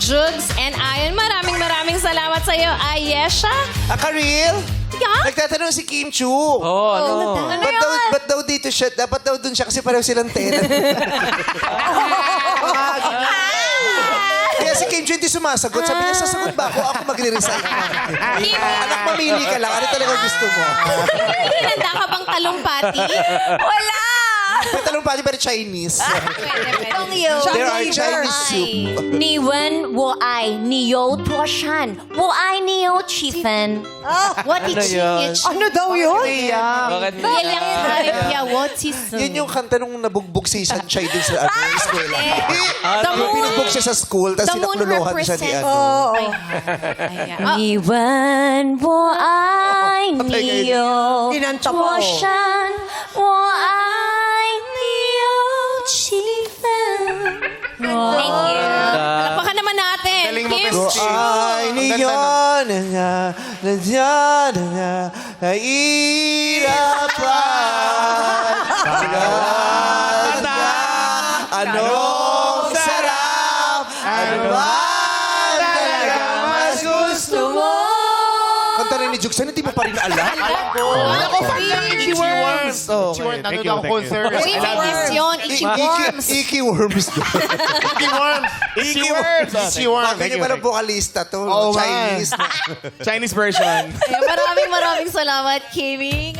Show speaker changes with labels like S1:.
S1: Jugs and Ayon. Maraming salamat sa iyo, Ayesha.
S2: Karil?
S1: Yeah?
S2: Nagtatanong si Kim Chu.
S1: Ano
S2: Ba't daw dito siya? Dapat daw dun siya kasi pareho silang tenant. Kaya si Kim Chu hindi sumasagot. Sabi niya, sasagot ba ako? Ako magre-resign. Anak, mamili ka lang. Ano talaga gusto mo?
S1: Hinanda ka bang talumpati? Wala!
S2: May talong pati pero Chinese. There are Chinese soup.
S3: 你问我爱你有多深，我爱你有几分。我的情也
S4: Ano daw yun?
S5: Bakit?
S2: Yan yung kanta nung nabugbog si Sunshine dun sa eskwela.
S1: The moon.
S2: Pinugbog siya sa school, tapos
S1: The moon
S2: sinaklolohan siya ni
S1: represents-
S2: ano.
S1: Ayan.
S3: 你问我爱你有
S4: Kinanta mo.
S3: 多深，我爱你有几分。Thank you.
S1: Palapakan naman natin.
S5: Galing mo,
S1: Kim
S5: Chris.
S1: Chu.
S2: Ay, niyon nga, nandiyan nga, nahihirapan. Anong sarap? Ano ba talaga mas gusto mo? Kanta rin ni Juksan, hindi mo pa rin alam?
S5: Ako, fan lang Itchy Worms. Itchy Worms, nanood ako concert.
S1: Uy, famous yun. Itchy Worms.
S2: Icky Worms.
S5: Itchy Worms. Itchy Worms. Itchy Worms.
S2: Bakit yung palang vocalista to?
S5: Oo nga.
S2: Chinese.
S5: Chinese version.
S1: Maraming salamat, Kimi.